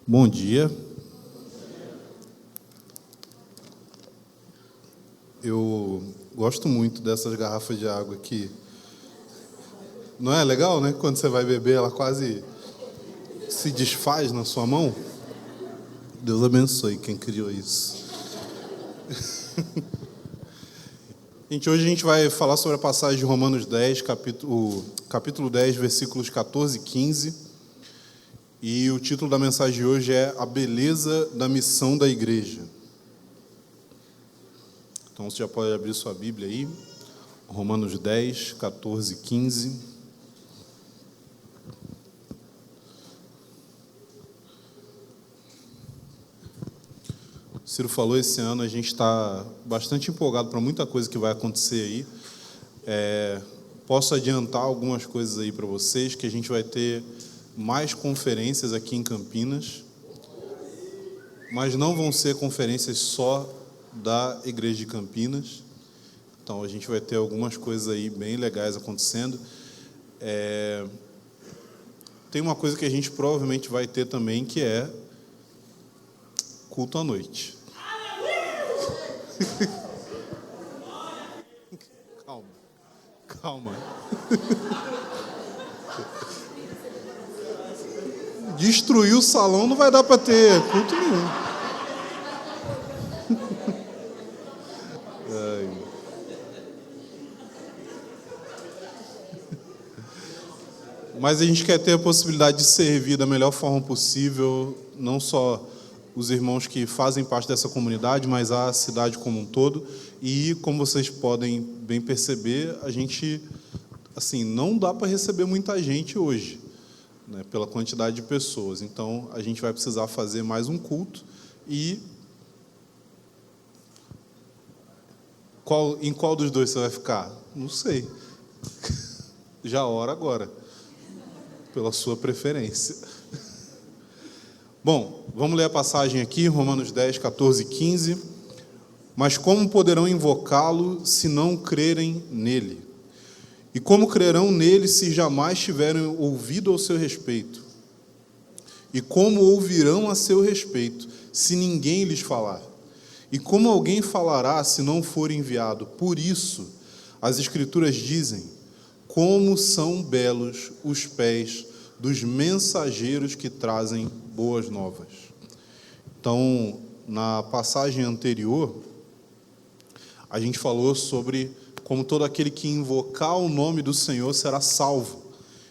Bom dia. Eu gosto muito dessas garrafas de água aqui. Não é legal, né? Quando você vai beber, ela quase se desfaz na sua mão. Deus abençoe quem criou isso. Gente, hoje a gente vai falar sobre a passagem de Romanos 10, capítulo 10, versículos 14 e 15. E o título da mensagem de hoje é A Beleza da Missão da Igreja. Então você já pode abrir sua Bíblia aí. Romanos 10, 14 e 15. O Ciro falou, esse ano a gente está bastante empolgado para muita coisa que vai acontecer aí. Posso adiantar algumas coisas aí para vocês, que a gente vai ter mais conferências aqui em Campinas, mas não vão ser conferências só da Igreja de Campinas. Então a gente vai ter algumas coisas aí bem legais acontecendo. Tem uma coisa que a gente provavelmente vai ter também, que é culto à noite. Calma. Destruir o salão não vai dar para ter culto nenhum. Mas a gente quer ter a possibilidade de servir da melhor forma possível, não só os irmãos que fazem parte dessa comunidade, mas a cidade como um todo. E, como vocês podem bem perceber, a gente, assim, não dá para receber muita gente hoje, né, pela quantidade de pessoas. Então, a gente vai precisar fazer mais um culto. E em qual dos dois você vai ficar? Não sei. Já ora agora, pela sua preferência. Bom, vamos ler a passagem aqui, Romanos 10, 14 e 15. Mas como poderão invocá-lo se não crerem nele? E como crerão nele se jamais tiverem ouvido ao seu respeito? E como ouvirão a seu respeito se ninguém lhes falar? E como alguém falará se não for enviado? Por isso, as Escrituras dizem: como são belos os pés dos mensageiros que trazem boas novas. Então, na passagem anterior, a gente falou sobre como todo aquele que invocar o nome do Senhor será salvo.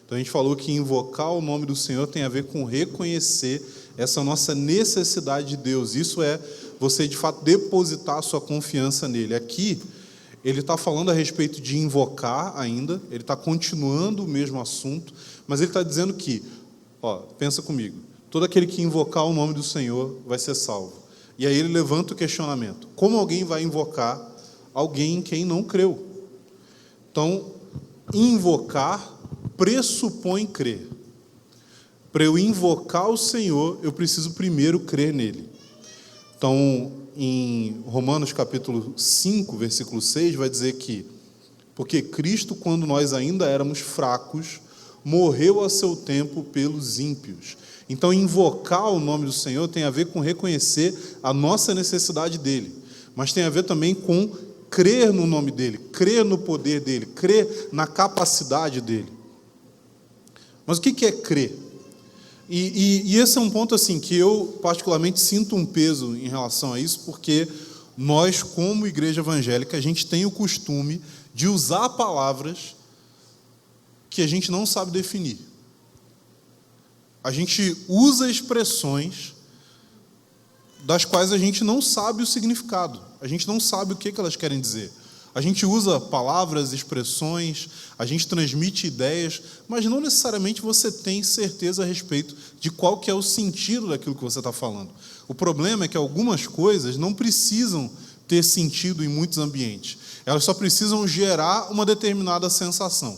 Então, a gente falou que invocar o nome do Senhor tem a ver com reconhecer essa nossa necessidade de Deus. Isso é você, de fato, depositar a sua confiança nele. Aqui, ele está falando a respeito de invocar ainda, ele está continuando o mesmo assunto, mas ele está dizendo que, pensa comigo, todo aquele que invocar o nome do Senhor vai ser salvo. E aí ele levanta o questionamento: como alguém vai invocar alguém em quem não creu? Então, invocar pressupõe crer. Para eu invocar o Senhor, eu preciso primeiro crer nele. Então, em Romanos capítulo 5, versículo 6, vai dizer que: porque Cristo, quando nós ainda éramos fracos, morreu a seu tempo pelos ímpios. Então, invocar o nome do Senhor tem a ver com reconhecer a nossa necessidade dele, mas tem a ver também com crer no nome dele, crer no poder dele, crer na capacidade dele. Mas o que é crer? E esse é um ponto assim que eu particularmente sinto um peso em relação a isso, porque nós, como igreja evangélica, a gente tem o costume de usar palavras que a gente não sabe definir. A gente usa expressões das quais a gente não sabe o significado. A gente não sabe o que elas querem dizer. A gente usa palavras, expressões, a gente transmite ideias, mas não necessariamente você tem certeza a respeito de qual que é o sentido daquilo que você está falando. O problema é que algumas coisas não precisam ter sentido em muitos ambientes. Elas só precisam gerar uma determinada sensação.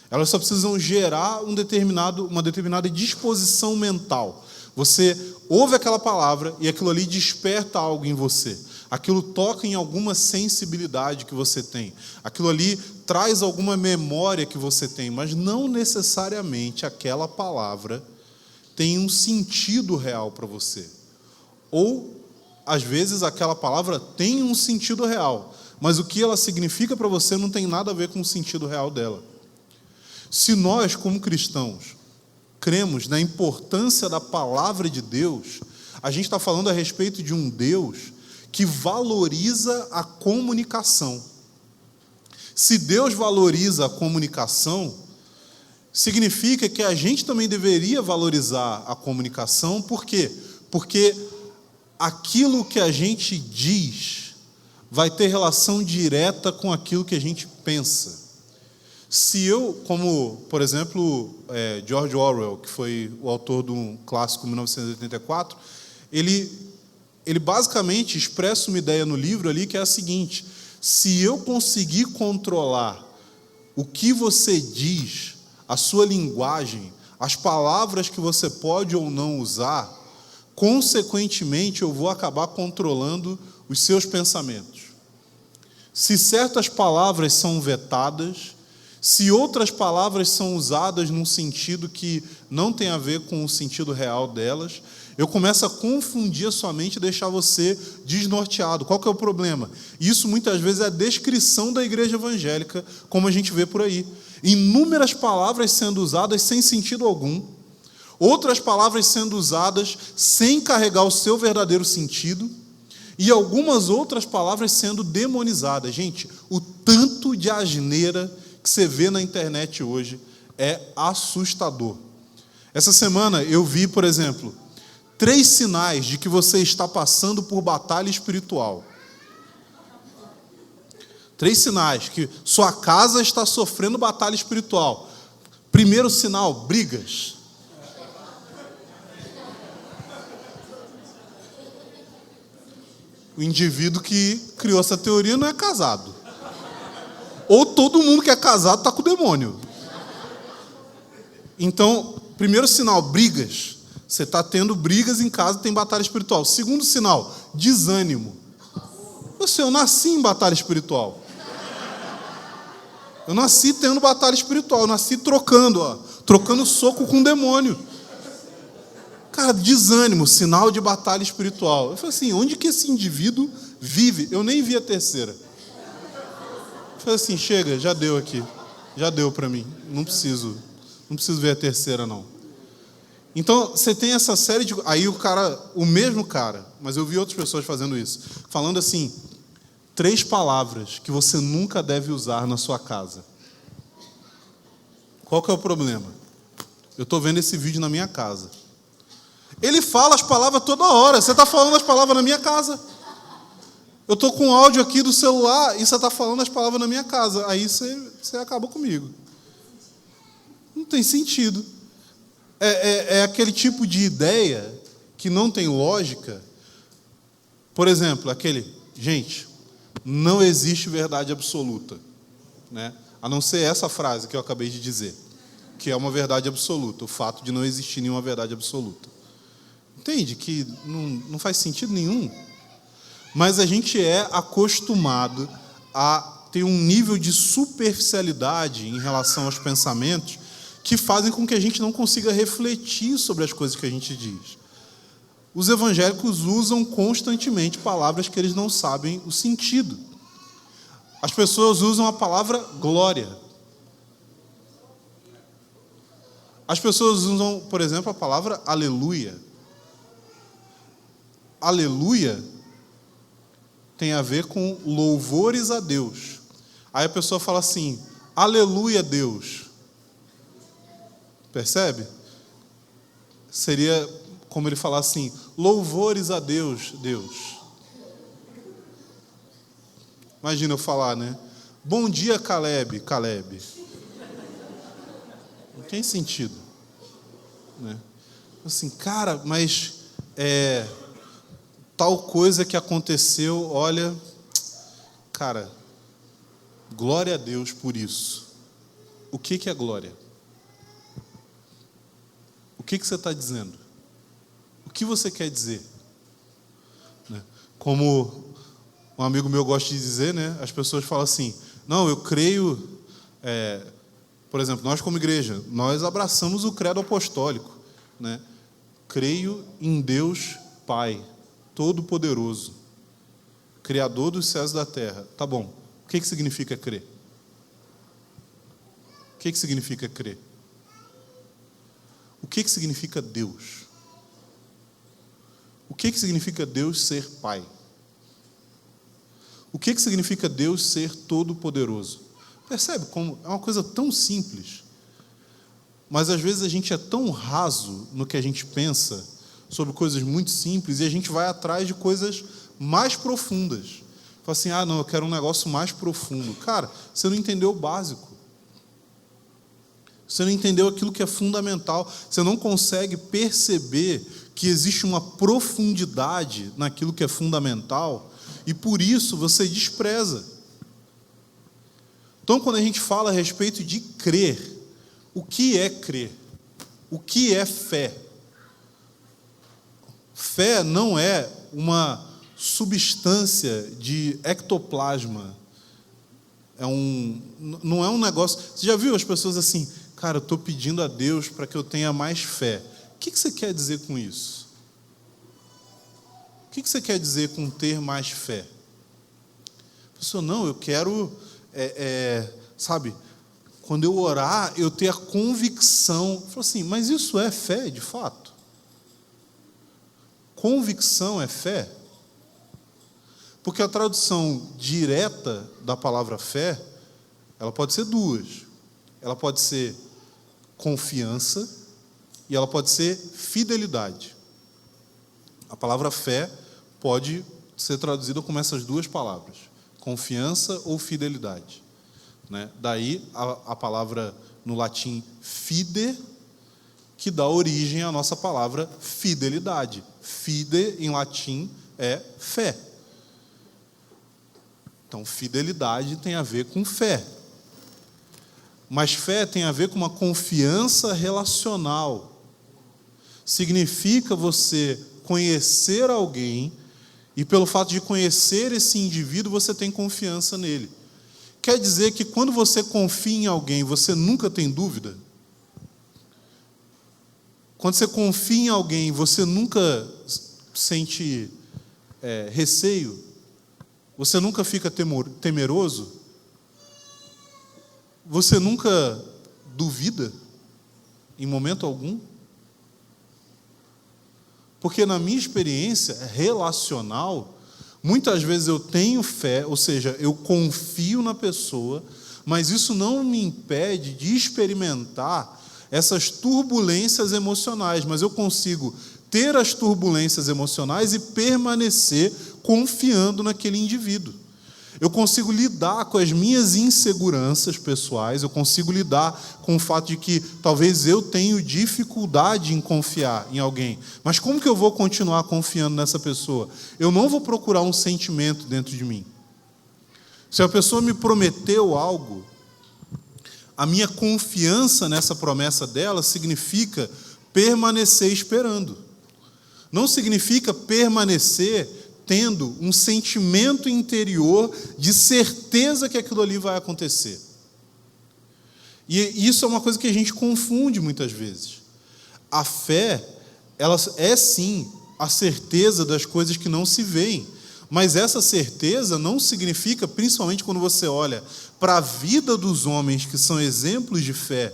Elas só precisam gerar uma determinada disposição mental. Você ouve aquela palavra e aquilo ali desperta algo em você. Aquilo toca em alguma sensibilidade que você tem. Aquilo ali traz alguma memória que você tem, mas não necessariamente aquela palavra tem um sentido real para você. Ou, às vezes, aquela palavra tem um sentido real, mas o que ela significa para você não tem nada a ver com o sentido real dela. Se nós, como cristãos, cremos na importância da palavra de Deus, a gente está falando a respeito de um Deus que valoriza a comunicação. Se Deus valoriza a comunicação, significa que a gente também deveria valorizar a comunicação. Por quê? Porque aquilo que a gente diz vai ter relação direta com aquilo que a gente pensa. Se eu, como, por exemplo, George Orwell, que foi o autor do clássico 1984, ele basicamente expressa uma ideia no livro ali que é a seguinte: se eu conseguir controlar o que você diz, a sua linguagem, as palavras que você pode ou não usar, consequentemente eu vou acabar controlando os seus pensamentos. Se certas palavras são vetadas, se outras palavras são usadas num sentido que não tem a ver com o sentido real delas, eu começo a confundir a sua mente e deixar você desnorteado. Qual que é o problema? Isso muitas vezes é a descrição da igreja evangélica, como a gente vê por aí. Inúmeras palavras sendo usadas sem sentido algum, outras palavras sendo usadas sem carregar o seu verdadeiro sentido, e algumas outras palavras sendo demonizadas. Gente, o tanto de asneira que você vê na internet hoje é assustador. Essa semana eu vi, por exemplo, 3 sinais de que você está passando por batalha espiritual. 3 sinais que sua casa está sofrendo batalha espiritual. Primeiro sinal, brigas. O indivíduo que criou essa teoria não é casado. Ou todo mundo que é casado está com o demônio. Então, primeiro sinal, brigas. Você está tendo brigas em casa, tem batalha espiritual. Segundo sinal, desânimo. Eu nasci em batalha espiritual. Eu nasci tendo batalha espiritual. Eu nasci trocando soco com o demônio. Cara, desânimo, sinal de batalha espiritual. Eu falei assim, onde que esse indivíduo vive? Eu nem vi a terceira. Eu falei assim, chega, já deu aqui. Já deu para mim. Não preciso ver a terceira, não. Então, você tem essa série de... Aí o mesmo cara, mas eu vi outras pessoas fazendo isso, falando assim, 3 palavras que você nunca deve usar na sua casa. Qual que é o problema? Eu estou vendo esse vídeo na minha casa. Ele fala as palavras toda hora. Você está falando as palavras na minha casa. Eu estou com o áudio aqui do celular e você está falando as palavras na minha casa. Aí você acabou comigo. Não tem sentido. É aquele tipo de ideia que não tem lógica. Por exemplo, gente, não existe verdade absoluta, né? A não ser essa frase que eu acabei de dizer, que é uma verdade absoluta, o fato de não existir nenhuma verdade absoluta. Entende que não faz sentido nenhum? Mas a gente é acostumado a ter um nível de superficialidade em relação aos pensamentos que fazem com que a gente não consiga refletir sobre as coisas que a gente diz. Os evangélicos usam constantemente palavras que eles não sabem o sentido. As pessoas usam a palavra glória. As pessoas usam, por exemplo, a palavra aleluia. Aleluia tem a ver com louvores a Deus. Aí a pessoa fala assim, aleluia Deus. Percebe? Seria como ele falar assim, louvores a Deus, Deus. Imagina eu falar, né? Bom dia, Caleb. Não tem sentido, né? Assim, cara, mas tal coisa que aconteceu, olha, cara, glória a Deus por isso. O que é glória? O que você está dizendo? O que você quer dizer? Né? Como um amigo meu gosta de dizer, né? As pessoas falam assim, não, eu creio, por exemplo, nós como igreja, nós abraçamos o credo apostólico, né? creio em Deus Pai, Todo-Poderoso, Criador dos céus e da terra. Tá bom. O que significa crer? O que significa crer? O que significa Deus? O que significa Deus ser Pai? O que significa Deus ser todo-poderoso? Percebe como é uma coisa tão simples, mas às vezes a gente é tão raso no que a gente pensa sobre coisas muito simples e a gente vai atrás de coisas mais profundas. Fala assim, não, eu quero um negócio mais profundo. Cara, você não entendeu o básico. Você não entendeu aquilo que é fundamental. Você não consegue perceber que existe uma profundidade naquilo que é fundamental e por isso você despreza. Então, quando a gente fala a respeito de crer, o que é crer? O que é fé? Fé não é uma substância de ectoplasma. Não é um negócio... Você já viu as pessoas assim, cara, eu estou pedindo a Deus para que eu tenha mais fé. O que você quer dizer com isso? O que você quer dizer com ter mais fé? A pessoa, não, eu quero, sabe, quando eu orar, eu ter a convicção. Falo assim, mas isso é fé, de fato? Convicção é fé? Porque a tradução direta da palavra fé, ela pode ser duas. Ela pode ser confiança e ela pode ser fidelidade. A palavra fé pode ser traduzida como essas duas palavras, confiança ou fidelidade. Né? Daí a palavra no latim fide, que dá origem à nossa palavra fidelidade. Fide, em latim, é fé. Então, fidelidade tem a ver com fé. Mas fé tem a ver com uma confiança relacional. Significa você conhecer alguém e, pelo fato de conhecer esse indivíduo, você tem confiança nele. Quer dizer que quando você confia em alguém, você nunca tem dúvida? Quando você confia em alguém, você nunca sente receio? Você nunca fica temeroso? Você nunca duvida em momento algum? Porque na minha experiência relacional, muitas vezes eu tenho fé, ou seja, eu confio na pessoa, mas isso não me impede de experimentar essas turbulências emocionais, mas eu consigo ter as turbulências emocionais e permanecer confiando naquele indivíduo. Eu consigo lidar com as minhas inseguranças pessoais, eu consigo lidar com o fato de que talvez eu tenha dificuldade em confiar em alguém. Mas como que eu vou continuar confiando nessa pessoa? Eu não vou procurar um sentimento dentro de mim. Se a pessoa me prometeu algo, a minha confiança nessa promessa dela significa permanecer esperando. Não significa permanecer tendo um sentimento interior de certeza que aquilo ali vai acontecer. E isso é uma coisa que a gente confunde muitas vezes. A fé, ela é sim a certeza das coisas que não se veem, mas essa certeza não significa, principalmente quando você olha para a vida dos homens que são exemplos de fé,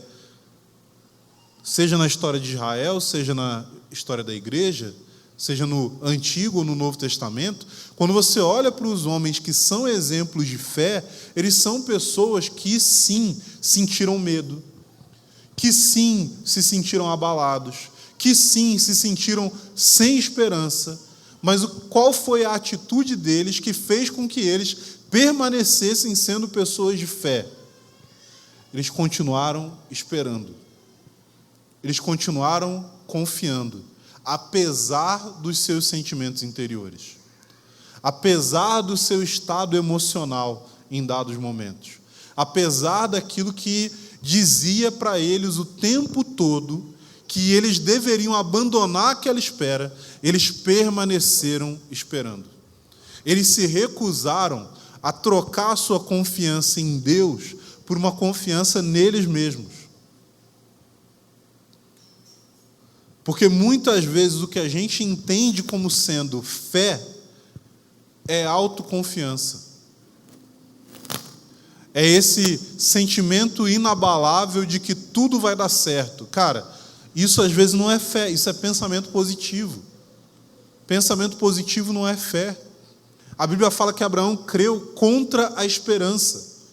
seja na história de Israel, seja na história da igreja, seja no Antigo ou no Novo Testamento, quando você olha para os homens que são exemplos de fé, eles são pessoas que sim sentiram medo, que sim se sentiram abalados, que sim se sentiram sem esperança, mas qual foi a atitude deles que fez com que eles permanecessem sendo pessoas de fé? Eles continuaram esperando, eles continuaram confiando, apesar dos seus sentimentos interiores, apesar do seu estado emocional em dados momentos, apesar daquilo que dizia para eles o tempo todo que eles deveriam abandonar aquela espera, eles permaneceram esperando. Eles se recusaram a trocar a sua confiança em Deus por uma confiança neles mesmos. Porque muitas vezes o que a gente entende como sendo fé é autoconfiança. É esse sentimento inabalável de que tudo vai dar certo. Cara, isso às vezes não é fé, isso é pensamento positivo. Pensamento positivo não é fé. A Bíblia fala que Abraão creu contra a esperança.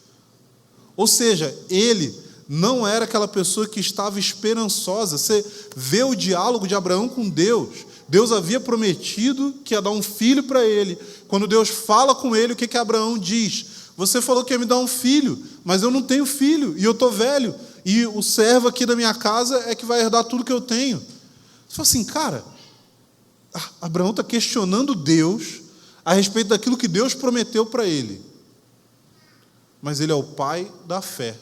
Ou seja, ele não era aquela pessoa que estava esperançosa. Você vê o diálogo de Abraão com Deus. Deus havia prometido que ia dar um filho para ele. Quando Deus fala com ele, o que Abraão diz? Você falou que ia me dar um filho, mas eu não tenho filho, e eu estou velho, e o servo aqui da minha casa é que vai herdar tudo que eu tenho. Você fala assim, cara, Abraão está questionando Deus a respeito daquilo que Deus prometeu para ele. Mas ele é o pai da fé.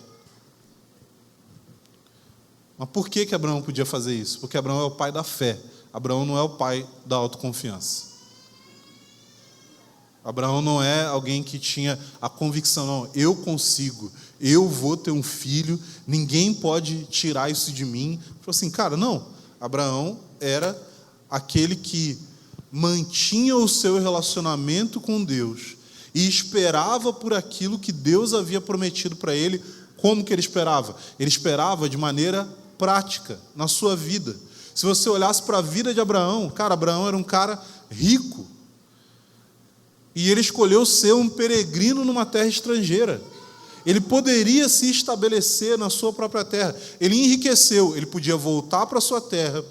Mas por que Abraão podia fazer isso? Porque Abraão é o pai da fé. Abraão não é o pai da autoconfiança. Abraão não é alguém que tinha a convicção, não, eu consigo, eu vou ter um filho, ninguém pode tirar isso de mim. Falou assim, cara, não. Abraão era aquele que mantinha o seu relacionamento com Deus e esperava por aquilo que Deus havia prometido para ele. Como que ele esperava? Ele esperava de maneira prática, na sua vida. Se você olhasse para a vida de Abraão, cara, Abraão era um cara rico. E ele escolheu ser um peregrino numa terra estrangeira. Ele poderia se estabelecer na sua própria terra. Ele enriqueceu, ele podia voltar para a sua terra,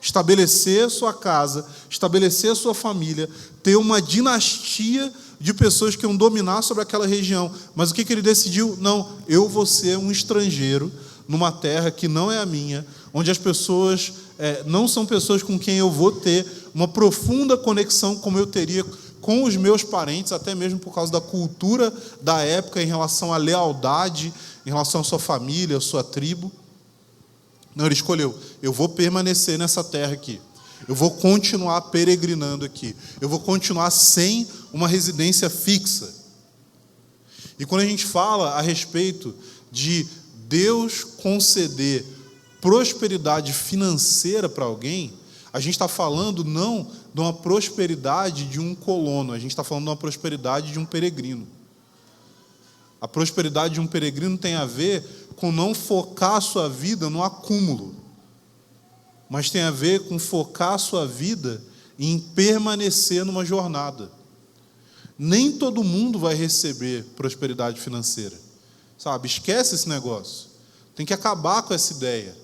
estabelecer a sua casa, estabelecer a sua família, ter uma dinastia de pessoas que iam dominar sobre aquela região. Mas o que ele decidiu? Não, eu vou ser um estrangeiro numa terra que não é a minha, onde as pessoas não são pessoas com quem eu vou ter uma profunda conexão como eu teria com os meus parentes, até mesmo por causa da cultura da época em relação à lealdade, em relação à sua família, à sua tribo. Não, ele escolheu, eu vou permanecer nessa terra aqui, eu vou continuar peregrinando aqui, eu vou continuar sem uma residência fixa. E quando a gente fala a respeito de Deus conceder prosperidade financeira para alguém, a gente está falando não de uma prosperidade de um colono, a gente está falando de uma prosperidade de um peregrino. A prosperidade de um peregrino tem a ver com não focar a sua vida no acúmulo, mas tem a ver com focar a sua vida em permanecer numa jornada. Nem todo mundo vai receber prosperidade financeira, sabe? Esquece esse negócio. Tem que acabar com essa ideia.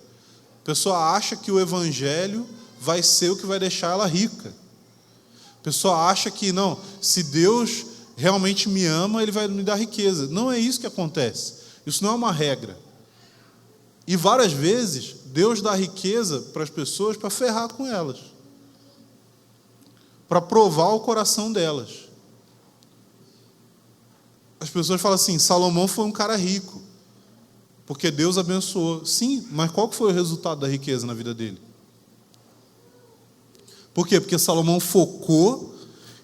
A pessoa acha que o evangelho vai ser o que vai deixar ela rica. A pessoa acha que, não, se Deus realmente me ama, Ele vai me dar riqueza. Não é isso que acontece. Isso não é uma regra. E várias vezes, Deus dá riqueza para as pessoas para ferrar com elas. Para provar o coração delas. As pessoas falam assim, Salomão foi um cara rico, porque Deus abençoou. Sim, mas qual foi o resultado da riqueza na vida dele? Por quê? Porque Salomão focou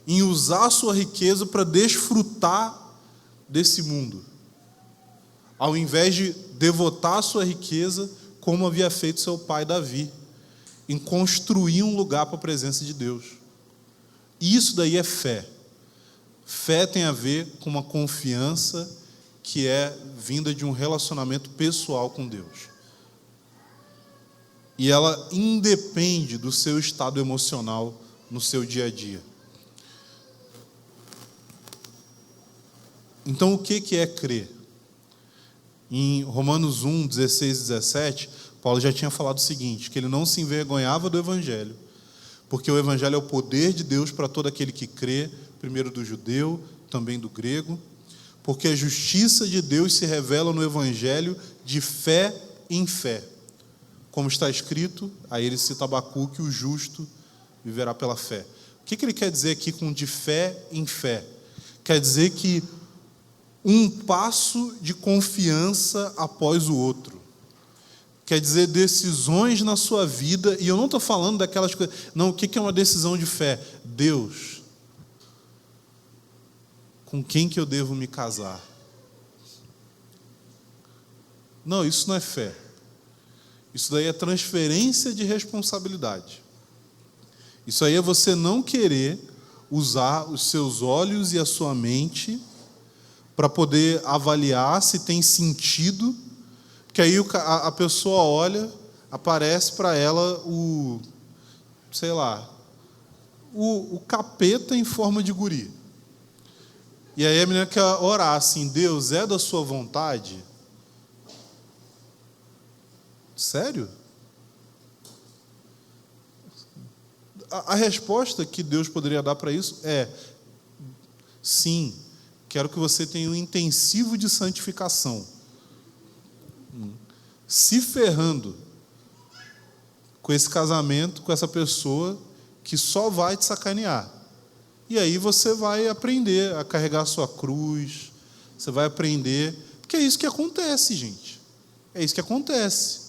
em usar a sua riqueza para desfrutar desse mundo, ao invés de devotar a sua riqueza, como havia feito seu pai Davi, em construir um lugar para a presença de Deus. Isso daí é fé. Fé tem a ver com uma confiança que é vinda de um relacionamento pessoal com Deus. E ela independe do seu estado emocional no seu dia a dia. Então, o que é crer? Em Romanos 1, 16 e 17, Paulo já tinha falado o seguinte, que ele não se envergonhava do Evangelho, porque o Evangelho é o poder de Deus para todo aquele que crê, primeiro do judeu, também do grego, porque a justiça de Deus se revela no Evangelho de fé em fé. Como está escrito, aí ele cita Abacuque, o justo viverá pela fé. O que ele quer dizer aqui com de fé em fé? Quer dizer que um passo de confiança após o outro. Quer dizer decisões na sua vida, e eu não estou falando daquelas coisas... Não, o que é uma decisão de fé? Deus, com quem que eu devo me casar? Não, isso não é fé. Isso daí é transferência de responsabilidade. Isso aí é você não querer usar os seus olhos e a sua mente para poder avaliar se tem sentido, que aí a pessoa olha, aparece para ela o capeta em forma de guri. E aí a menina quer orar assim: Deus, é da sua vontade? Sério? A resposta que Deus poderia dar para isso é: sim, quero que você tenha um intensivo de santificação. Se ferrando com esse casamento, com essa pessoa que só vai te sacanear. E aí você vai aprender a carregar a sua cruz, você vai aprender, porque é isso que acontece, gente. É isso que acontece.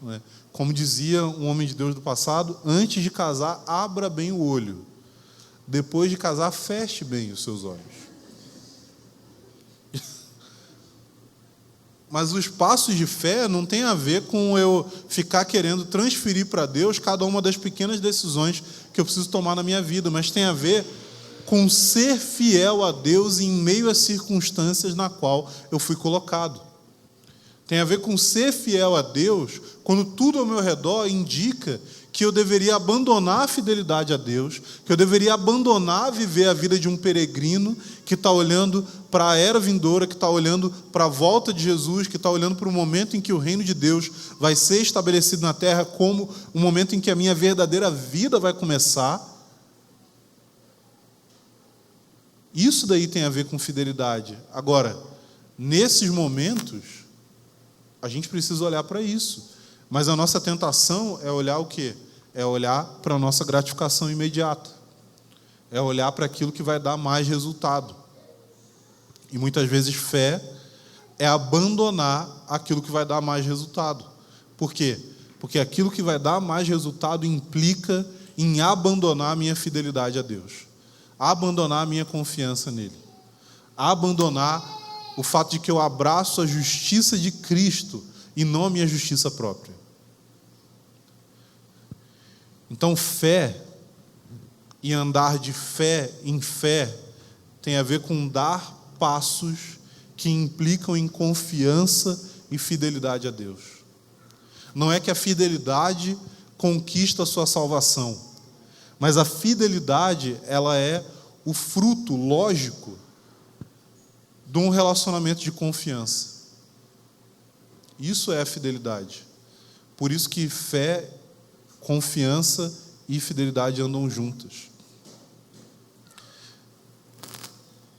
Não é? Como dizia um homem de Deus do passado, antes de casar, abra bem o olho. Depois de casar, feche bem os seus olhos. Mas os passos de fé não tem a ver com eu ficar querendo transferir para Deus cada uma das pequenas decisões que eu preciso tomar na minha vida, mas tem a ver com ser fiel a Deus em meio às circunstâncias na qual eu fui colocado. Tem a ver com ser fiel a Deus quando tudo ao meu redor indica que eu deveria abandonar a fidelidade a Deus, que eu deveria abandonar viver a vida de um peregrino que está olhando para a era vindoura, que está olhando para a volta de Jesus, que está olhando para o momento em que o reino de Deus vai ser estabelecido na terra como o momento em que a minha verdadeira vida vai começar. Isso daí tem a ver com fidelidade. Agora, nesses momentos, a gente precisa olhar para isso. Mas a nossa tentação é olhar o quê? É olhar para a nossa gratificação imediata. É olhar para aquilo que vai dar mais resultado. E muitas vezes fé é abandonar aquilo que vai dar mais resultado. Por quê? Porque aquilo que vai dar mais resultado implica em abandonar a minha fidelidade a Deus. Abandonar a minha confiança nele. Abandonar o fato de que eu abraço a justiça de Cristo e não a minha justiça própria. Então, fé e andar de fé em fé tem a ver com dar passos que implicam em confiança e fidelidade a Deus. Não é que a fidelidade conquista a sua salvação, mas a fidelidade, ela é o fruto lógico de um relacionamento de confiança. Isso é a fidelidade. Por isso que fé, confiança e fidelidade andam juntas.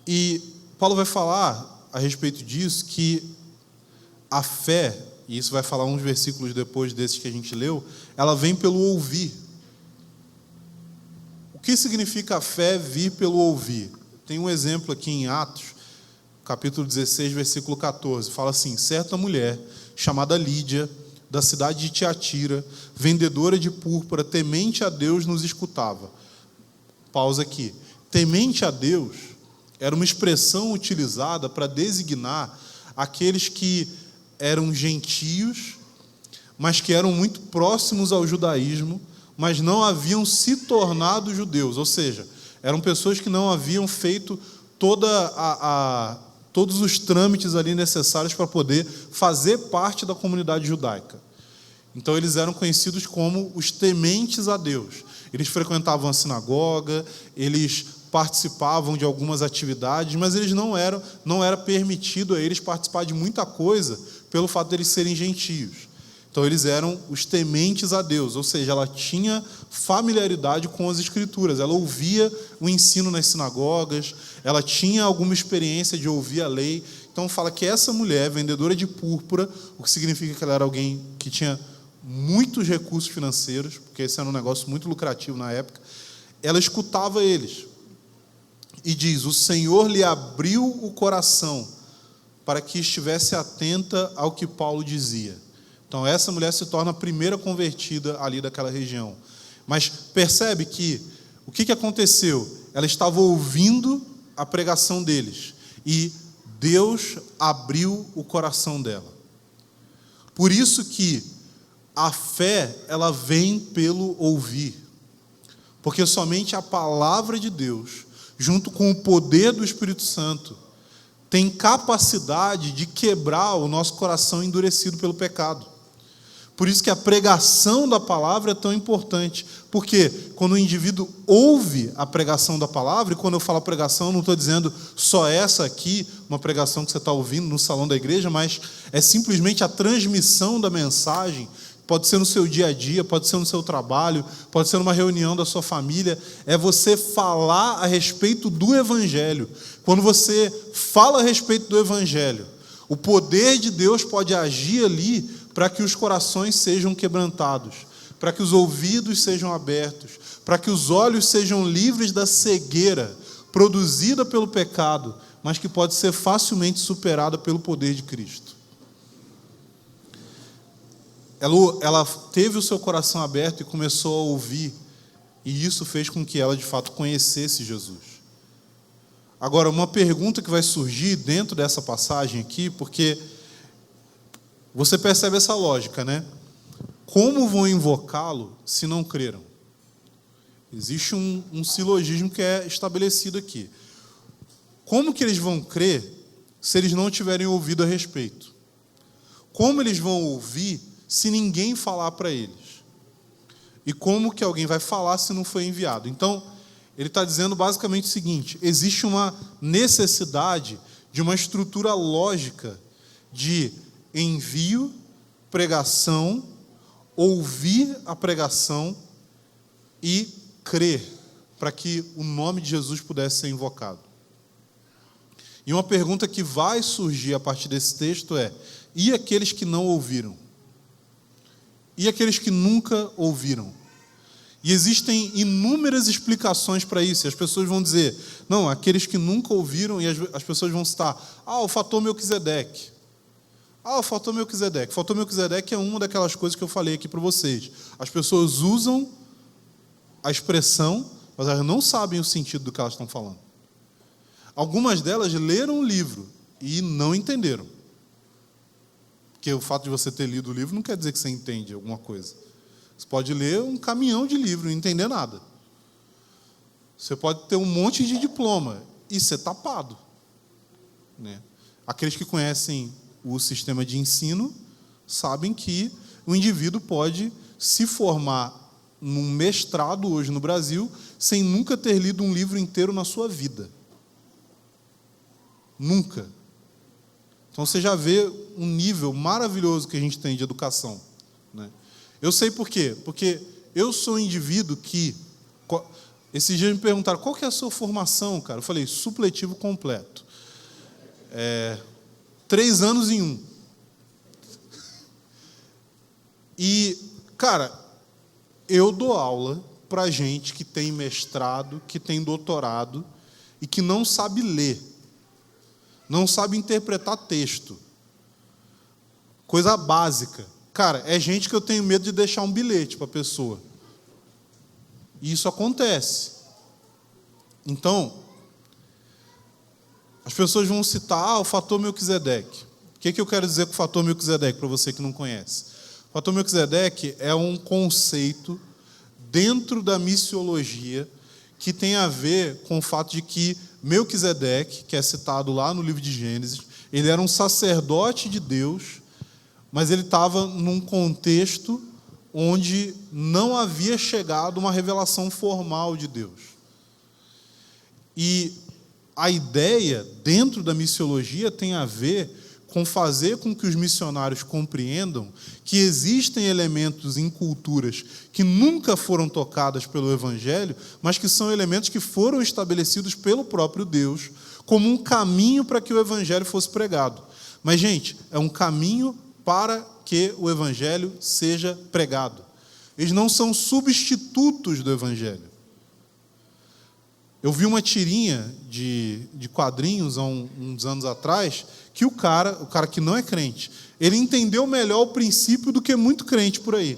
E Paulo vai falar a respeito disso, que a fé, e isso vai falar uns versículos depois desses que a gente leu, ela vem pelo ouvir. O que significa a fé vir pelo ouvir? Tem um exemplo aqui em Atos, capítulo 16, versículo 14. Fala assim: certa mulher, chamada Lídia, da cidade de Tiatira, vendedora de púrpura, temente a Deus, nos escutava. Pausa aqui. Temente a Deus era uma expressão utilizada para designar aqueles que eram gentios, mas que eram muito próximos ao judaísmo, mas não haviam se tornado judeus. Ou seja, eram pessoas que não haviam feito todos os trâmites ali necessários para poder fazer parte da comunidade judaica. Então eles eram conhecidos como os tementes a Deus. Eles frequentavam a sinagoga, eles participavam de algumas atividades, mas eles não era permitido a eles participar de muita coisa pelo fato de eles serem gentios. Então eles eram os tementes a Deus, ou seja, ela tinha familiaridade com as Escrituras, ela ouvia o ensino nas sinagogas, ela tinha alguma experiência de ouvir a lei. Então fala que essa mulher, vendedora de púrpura, o que significa que ela era alguém que tinha muitos recursos financeiros, porque esse era um negócio muito lucrativo na época, ela escutava eles. E diz: o Senhor lhe abriu o coração para que estivesse atenta ao que Paulo dizia. Então essa mulher se torna a primeira convertida ali daquela região. Mas percebe que o que aconteceu? Ela estava ouvindo a pregação deles e Deus abriu o coração dela. Por isso que a fé, ela vem pelo ouvir. Porque somente a palavra de Deus, junto com o poder do Espírito Santo, tem capacidade de quebrar o nosso coração endurecido pelo pecado. Por isso que a pregação da palavra é tão importante. Porque quando o indivíduo ouve a pregação da palavra, e quando eu falo pregação, eu não estou dizendo só essa aqui, uma pregação que você está ouvindo no salão da igreja, mas é simplesmente a transmissão da mensagem. Pode ser no seu dia a dia, pode ser no seu trabalho, pode ser numa reunião da sua família. É você falar a respeito do Evangelho. Quando você fala a respeito do Evangelho, o poder de Deus pode agir ali para que os corações sejam quebrantados, para que os ouvidos sejam abertos, para que os olhos sejam livres da cegueira produzida pelo pecado, mas que pode ser facilmente superada pelo poder de Cristo. Ela teve o seu coração aberto e começou a ouvir, e isso fez com que ela de fato conhecesse Jesus. Agora, uma pergunta que vai surgir dentro dessa passagem aqui, porque você percebe essa lógica, né? Como vão invocá-lo se não creram? Existe um silogismo que é estabelecido aqui. Como que eles vão crer se eles não tiverem ouvido a respeito? Como eles vão ouvir se ninguém falar para eles? E como que alguém vai falar se não foi enviado? Então, ele está dizendo basicamente o seguinte: existe uma necessidade de uma estrutura lógica de envio, pregação, ouvir a pregação e crer, para que o nome de Jesus pudesse ser invocado. E uma pergunta que vai surgir a partir desse texto é: e aqueles que não ouviram? E aqueles que nunca ouviram? E existem inúmeras explicações para isso. E as pessoas vão dizer, não, aqueles que nunca ouviram, e as pessoas vão citar, o fator Melquisedeque. O fator Melquisedeque. O fator Melquisedeque é uma daquelas coisas que eu falei aqui para vocês. As pessoas usam a expressão, mas elas não sabem o sentido do que elas estão falando. Algumas delas leram o livro e não entenderam. Porque o fato de você ter lido o livro não quer dizer que você entende alguma coisa. Você pode ler um caminhão de livro e não entender nada. Você pode ter um monte de diploma e ser tapado, né? Aqueles que conhecem o sistema de ensino sabem que o indivíduo pode se formar num mestrado hoje no Brasil sem nunca ter lido um livro inteiro na sua vida. Nunca. Então você já vê um nível maravilhoso que a gente tem de educação, né? Eu sei por quê. Porque eu sou um indivíduo que... Esses dias me perguntaram, qual que é a sua formação, cara? Eu falei, supletivo completo. 3 anos em 1. E, cara, eu dou aula para gente que tem mestrado, que tem doutorado e que não sabe ler, não sabe interpretar texto. Coisa básica. Cara, é gente que eu tenho medo de deixar um bilhete para a pessoa. E isso acontece. Então, as pessoas vão citar, o fator Melquisedeque. O que eu quero dizer com o fator Melquisedeque, para você que não conhece? O fator Melquisedeque é um conceito dentro da missiologia que tem a ver com o fato de que Melquisedeque, que é citado lá no livro de Gênesis, ele era um sacerdote de Deus, mas ele estava num contexto onde não havia chegado uma revelação formal de Deus. E a ideia, dentro da missiologia, tem a ver com fazer com que os missionários compreendam que existem elementos em culturas que nunca foram tocadas pelo Evangelho, mas que são elementos que foram estabelecidos pelo próprio Deus como um caminho para que o Evangelho fosse pregado. Mas, gente, é um caminho para que o Evangelho seja pregado. Eles não são substitutos do Evangelho. Eu vi uma tirinha de quadrinhos há uns anos atrás, que o cara que não é crente, ele entendeu melhor o princípio do que muito crente por aí.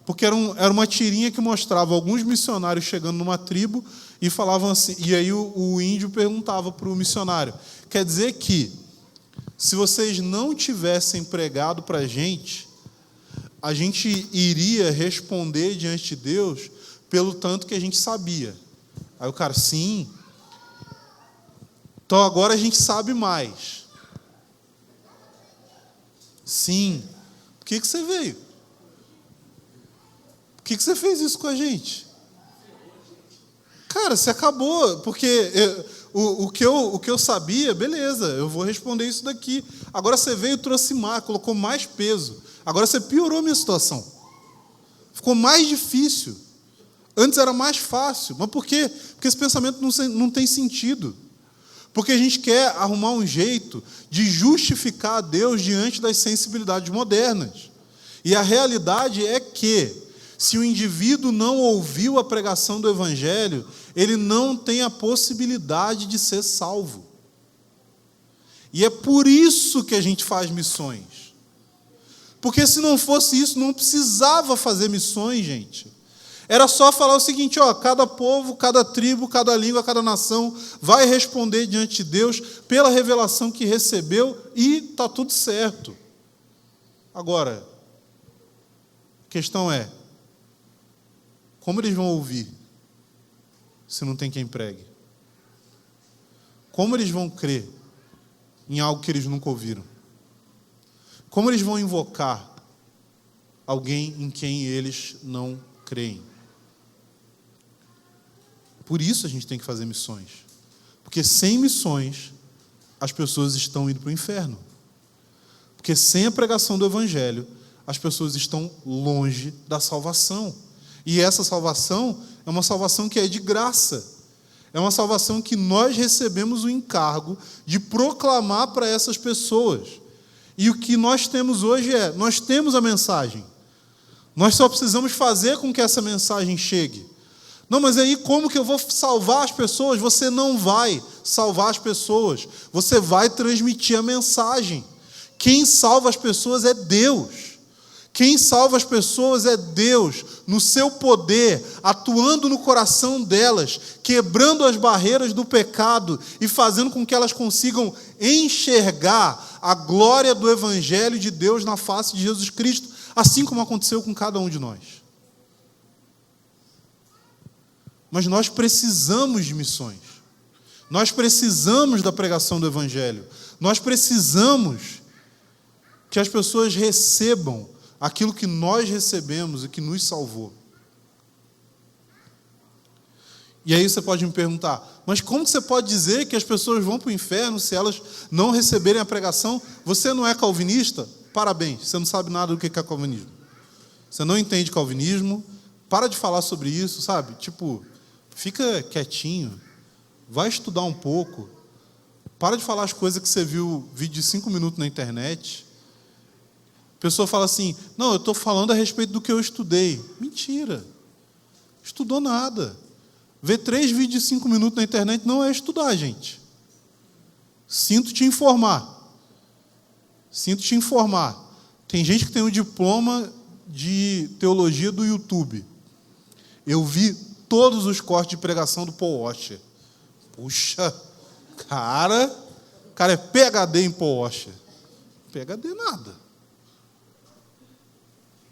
Porque era uma tirinha que mostrava alguns missionários chegando numa tribo e falavam assim, e aí o índio perguntava para o missionário, quer dizer que se vocês não tivessem pregado para a gente, a gente iria responder diante de Deus pelo tanto que a gente sabia. Aí o cara, sim. Então agora a gente sabe mais. Sim. Por que você veio? Por que você fez isso com a gente? Cara, você acabou, porque o que eu sabia, beleza, eu vou responder isso daqui. Agora você veio e trouxe mais, colocou mais peso. Agora você piorou a minha situação. Ficou mais difícil. Antes era mais fácil. Mas por quê? Porque esse pensamento não tem sentido. Porque a gente quer arrumar um jeito de justificar a Deus diante das sensibilidades modernas. E a realidade é que, se o indivíduo não ouviu a pregação do Evangelho, ele não tem a possibilidade de ser salvo. E é por isso que a gente faz missões. Porque se não fosse isso, não precisava fazer missões, gente. Era só falar o seguinte, cada povo, cada tribo, cada língua, cada nação vai responder diante de Deus pela revelação que recebeu e está tudo certo. Agora, a questão é, como eles vão ouvir se não tem quem pregue? Como eles vão crer em algo que eles nunca ouviram? Como eles vão invocar alguém em quem eles não creem? Por isso a gente tem que fazer missões. Porque sem missões, as pessoas estão indo para o inferno. Porque sem a pregação do Evangelho, as pessoas estão longe da salvação. E essa salvação é uma salvação que é de graça. É uma salvação que nós recebemos o encargo de proclamar para essas pessoas. E o que nós temos hoje nós temos a mensagem. Nós só precisamos fazer com que essa mensagem chegue. Não, mas aí como que eu vou salvar as pessoas? Você não vai salvar as pessoas. Você vai transmitir a mensagem. Quem salva as pessoas é Deus. Quem salva as pessoas é Deus, no seu poder, atuando no coração delas, quebrando as barreiras do pecado e fazendo com que elas consigam enxergar a glória do Evangelho de Deus na face de Jesus Cristo, assim como aconteceu com cada um de nós. Mas nós precisamos de missões. Nós precisamos da pregação do Evangelho. Nós precisamos que as pessoas recebam aquilo que nós recebemos e que nos salvou. E aí você pode me perguntar, mas como você pode dizer que as pessoas vão para o inferno se elas não receberem a pregação? Você não é calvinista? Parabéns, você não sabe nada do que é calvinismo. Você não entende calvinismo, para de falar sobre isso, sabe? Fica quietinho, vai estudar um pouco, para de falar as coisas que você viu vídeo de 5 minutos na internet. A pessoa fala assim, não, eu estou falando a respeito do que eu estudei. Mentira. Estudou nada. Ver 3 vídeos de 5 minutos na internet não é estudar, gente. Sinto te informar. Tem gente que tem um diploma de teologia do YouTube. Eu vi todos os cortes de pregação do Paul Washer. Puxa, cara é PhD em Paul Washer. PhD nada.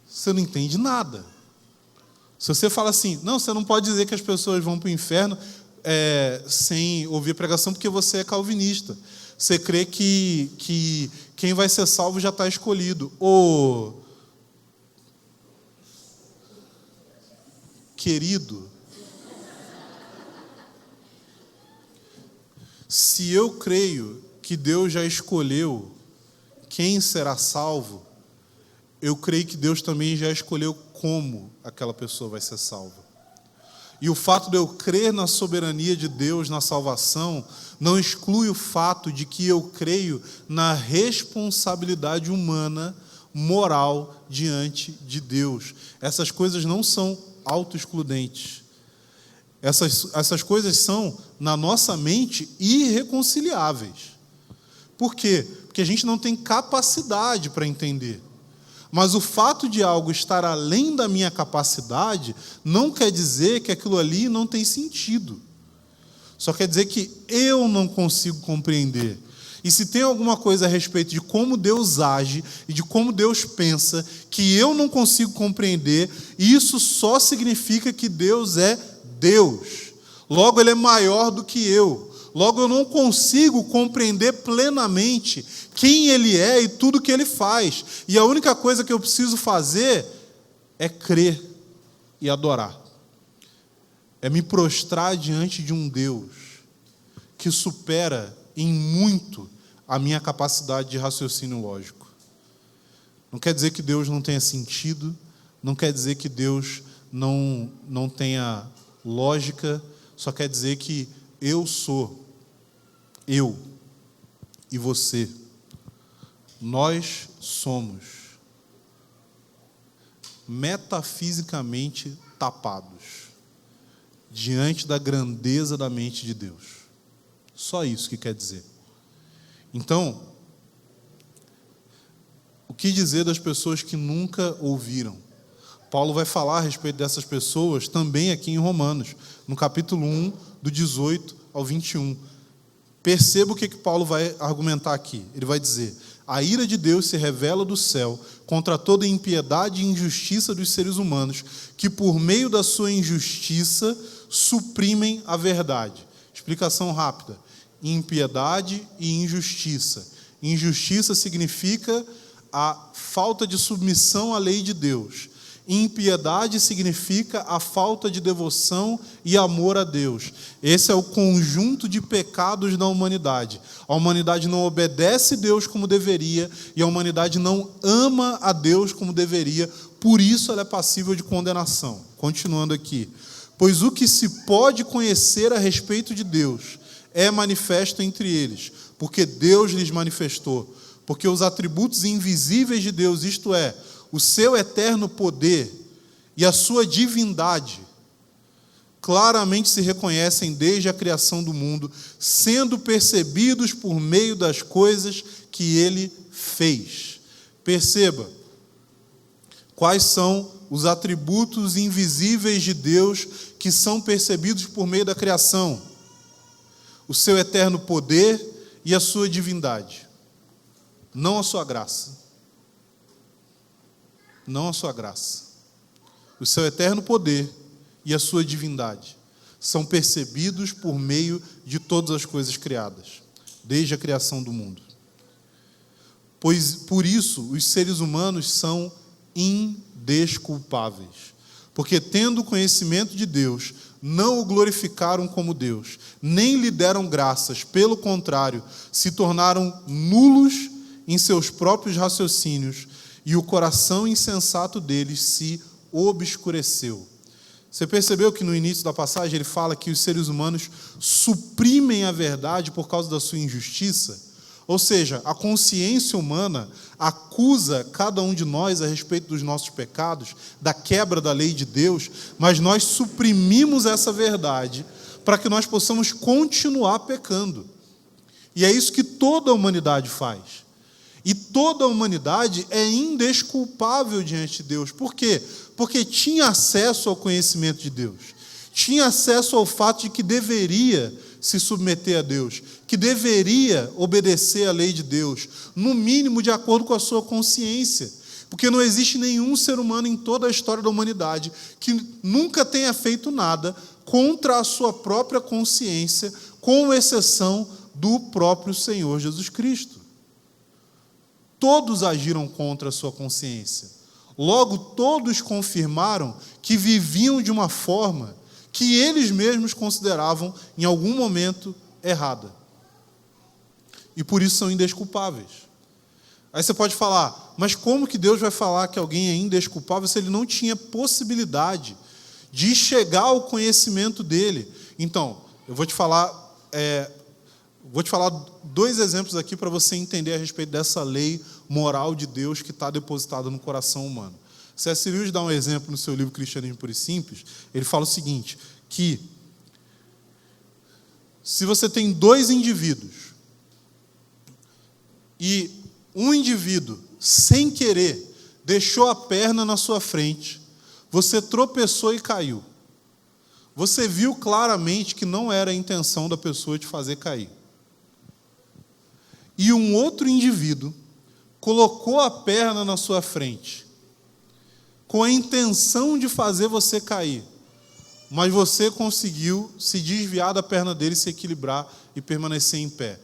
Você não entende nada. Se você fala assim, não, você não pode dizer que as pessoas vão para o inferno sem ouvir pregação porque você é calvinista. Você crê que quem vai ser salvo já está escolhido. Querido, se eu creio que Deus já escolheu quem será salvo, eu creio que Deus também já escolheu como aquela pessoa vai ser salva. E o fato de eu crer na soberania de Deus, na salvação, não exclui o fato de que eu creio na responsabilidade humana, moral, diante de Deus. Essas coisas não são autoexcludentes. Essas coisas são, na nossa mente, irreconciliáveis. Por quê? Porque a gente não tem capacidade para entender. Mas o fato de algo estar além da minha capacidade não quer dizer que aquilo ali não tem sentido. Só quer dizer que eu não consigo compreender. E se tem alguma coisa a respeito de como Deus age e de como Deus pensa, que eu não consigo compreender, isso só significa que Deus é Deus. Logo, Ele é maior do que eu. Logo, eu não consigo compreender plenamente quem Ele é e tudo que Ele faz. E a única coisa que eu preciso fazer é crer e adorar. É me prostrar diante de um Deus que supera em muito a minha capacidade de raciocínio lógico. Não quer dizer que Deus não tenha sentido, não quer dizer que Deus não tenha lógica, só quer dizer que eu e você, nós somos metafisicamente tapados diante da grandeza da mente de Deus. Só isso que quer dizer. Então, o que dizer das pessoas que nunca ouviram? Paulo vai falar a respeito dessas pessoas também aqui em Romanos, no capítulo 1, do 18 ao 21. Perceba o que Paulo vai argumentar aqui. Ele vai dizer: a ira de Deus se revela do céu contra toda impiedade e injustiça dos seres humanos, que por meio da sua injustiça suprimem a verdade. Explicação rápida. Impiedade e injustiça. Injustiça significa a falta de submissão à lei de Deus. Impiedade significa a falta de devoção e amor a Deus. Esse é o conjunto de pecados da humanidade. A humanidade não obedece a Deus como deveria e a humanidade não ama a Deus como deveria. Por isso ela é passível de condenação. Continuando aqui. Pois o que se pode conhecer a respeito de Deus é manifesto entre eles, porque Deus lhes manifestou. Porque os atributos invisíveis de Deus, isto é, o seu eterno poder e a sua divindade, claramente se reconhecem desde a criação do mundo, sendo percebidos por meio das coisas que Ele fez. Perceba, quais são os atributos invisíveis de Deus que são percebidos por meio da criação? O seu eterno poder e a sua divindade. Não a sua graça. Não a sua graça. O seu eterno poder e a sua divindade são percebidos por meio de todas as coisas criadas, desde a criação do mundo. Pois, por isso, os seres humanos são indesculpáveis, porque, tendo conhecimento de Deus, não o glorificaram como Deus, nem lhe deram graças, pelo contrário, se tornaram nulos em seus próprios raciocínios, e o coração insensato deles se obscureceu. Você percebeu que no início da passagem ele fala que os seres humanos suprimem a verdade por causa da sua injustiça? Ou seja, a consciência humana acusa cada um de nós a respeito dos nossos pecados, da quebra da lei de Deus, mas nós suprimimos essa verdade para que nós possamos continuar pecando. E é isso que toda a humanidade faz. E toda a humanidade é indesculpável diante de Deus. Por quê? Porque tinha acesso ao conhecimento de Deus. Tinha acesso ao fato de que deveria se submeter a Deus, que deveria obedecer à lei de Deus, no mínimo de acordo com a sua consciência. Porque não existe nenhum ser humano em toda a história da humanidade que nunca tenha feito nada contra a sua própria consciência, com exceção do próprio Senhor Jesus Cristo. Todos agiram contra a sua consciência. Logo, todos confirmaram que viviam de uma forma que eles mesmos consideravam, em algum momento, errada. E por isso são indesculpáveis. Aí você pode falar, mas como que Deus vai falar que alguém é indesculpável se ele não tinha possibilidade de chegar ao conhecimento dele? Então, eu vou te falar dois exemplos aqui para você entender a respeito dessa lei moral de Deus que está depositada no coração humano. C.S. Lewis dá um exemplo no seu livro Cristianismo Puro e Simples. Ele fala o seguinte, que se você tem dois indivíduos e um indivíduo, sem querer, deixou a perna na sua frente, você tropeçou e caiu. Você viu claramente que não era a intenção da pessoa te fazer cair. e um outro indivíduo colocou a perna na sua frente, com a intenção de fazer você cair, mas você conseguiu se desviar da perna dele, se equilibrar e permanecer em pé.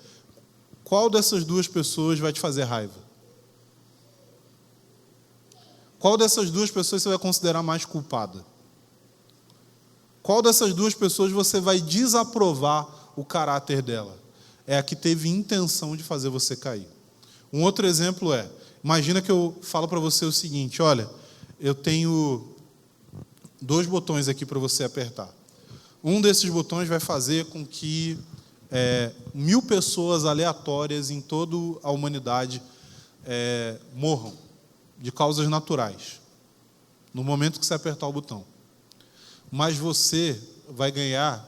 Qual dessas duas pessoas vai te fazer raiva? Qual dessas duas pessoas você vai considerar mais culpada? Qual dessas duas pessoas você vai desaprovar o caráter dela? É a que teve intenção de fazer você cair. Um outro exemplo é, imagina que eu falo para você o seguinte, olha, eu tenho 2 botões aqui para você apertar. Um desses botões vai fazer com que 1000 pessoas aleatórias em toda a humanidade morram de causas naturais, no momento que você apertar o botão. Mas você vai ganhar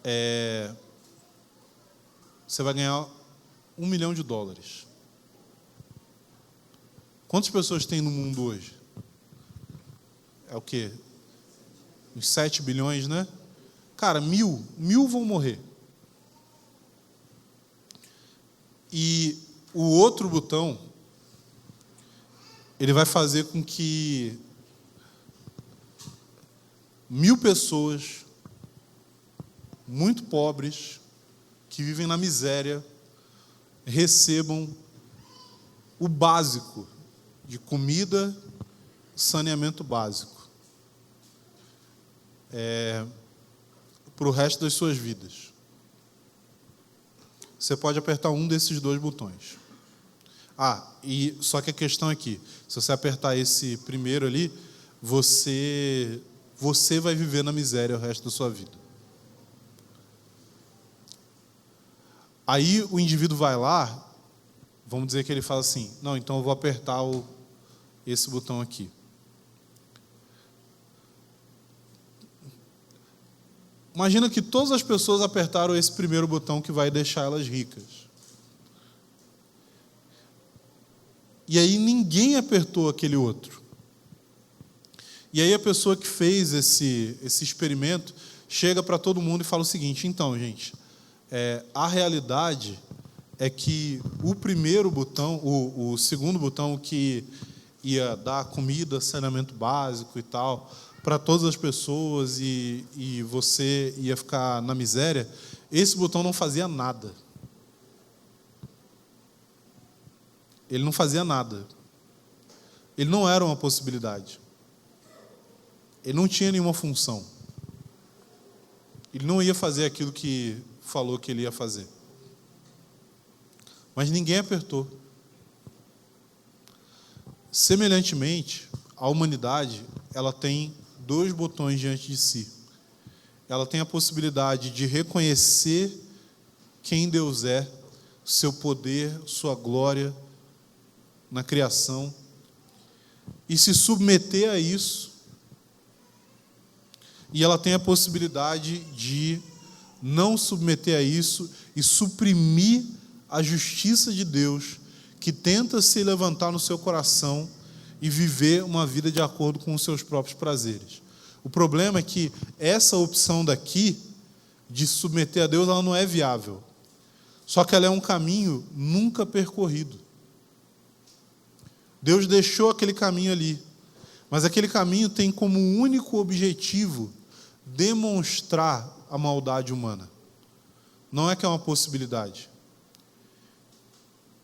$1 milhão. Quantas pessoas tem no mundo hoje? É o quê? Uns 7 bilhões, né? Cara, 1000 vão morrer. E o outro botão, ele vai fazer com que 1000 pessoas muito pobres, que vivem na miséria, recebam o básico de comida, saneamento básico, para o resto das suas vidas. Você pode apertar um desses 2 botões. E só que a questão aqui, se você apertar esse primeiro ali, você vai viver na miséria o resto da sua vida. Aí o indivíduo vai lá, vamos dizer que ele fala assim, não, então eu vou apertar esse botão aqui. Imagina que todas as pessoas apertaram esse primeiro botão que vai deixar elas ricas. E aí ninguém apertou aquele outro. E aí a pessoa que fez esse experimento chega para todo mundo e fala o seguinte, então, gente, a realidade é que o primeiro botão, o segundo botão que ia dar comida, saneamento básico e tal, para todas as pessoas e você ia ficar na miséria, esse botão não fazia nada. Ele não fazia nada. Ele não era uma possibilidade. Ele não tinha nenhuma função. Ele não ia fazer aquilo que falou que ele ia fazer. Mas ninguém apertou. Semelhantemente, a humanidade, ela tem 2 botões diante de si. Ela tem a possibilidade de reconhecer quem Deus é, seu poder, sua glória na criação, e se submeter a isso. E ela tem a possibilidade de não submeter a isso e suprimir a justiça de Deus, que tenta se levantar no seu coração e viver uma vida de acordo com os seus próprios prazeres. O problema é que essa opção daqui, de submeter a Deus, ela não é viável. Só que ela é um caminho nunca percorrido. Deus deixou aquele caminho ali, mas aquele caminho tem como único objetivo demonstrar a maldade humana. Não é que é uma possibilidade.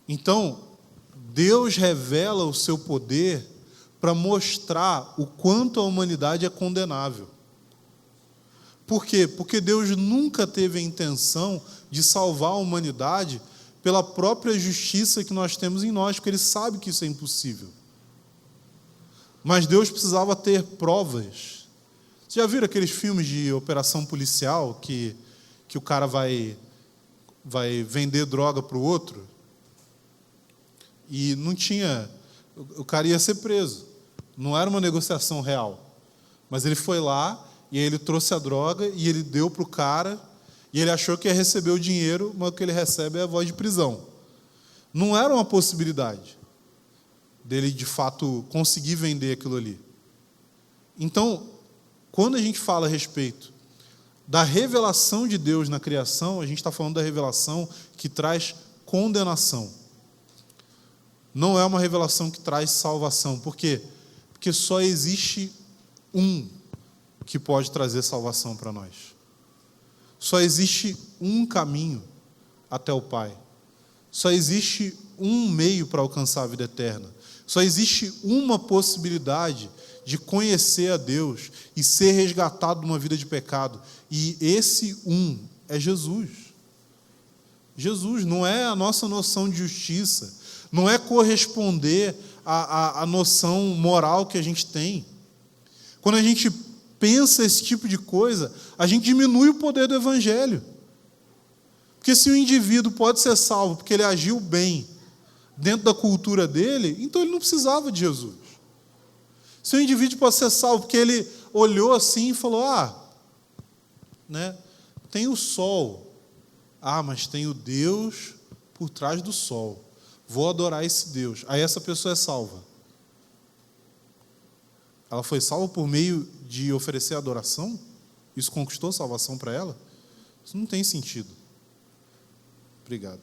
Então, Deus revela o seu poder para mostrar o quanto a humanidade é condenável. Por quê? Porque Deus nunca teve a intenção de salvar a humanidade pela própria justiça que nós temos em nós, porque Ele sabe que isso é impossível. Mas Deus precisava ter provas. Você já viram aqueles filmes de operação policial que o cara vai vender droga para o outro? E não tinha... O cara ia ser preso. Não era uma negociação real. Mas ele foi lá, e aí ele trouxe a droga, e ele deu para o cara, e ele achou que ia receber o dinheiro, mas o que ele recebe é a voz de prisão. Não era uma possibilidade dele, de fato, conseguir vender aquilo ali. Então, quando a gente fala a respeito da revelação de Deus na criação, a gente está falando da revelação que traz condenação. Não é uma revelação que traz salvação. Por quê? Porque só existe um que pode trazer salvação para nós. Só existe um caminho até o Pai. Só existe um meio para alcançar a vida eterna. Só existe uma possibilidade de conhecer a Deus e ser resgatado de uma vida de pecado. E esse um é Jesus. Jesus não é a nossa noção de justiça, não é corresponder à noção moral que a gente tem. Quando a gente pensa esse tipo de coisa, a gente diminui o poder do Evangelho. Porque se o indivíduo pode ser salvo porque ele agiu bem dentro da cultura dele, então ele não precisava de Jesus. Se o indivíduo pode ser salvo porque ele olhou assim e falou, tem o sol, mas tem o Deus por trás do sol, vou adorar esse Deus. Aí essa pessoa é salva. Ela foi salva por meio de oferecer adoração? Isso conquistou salvação para ela? Isso não tem sentido. Obrigado.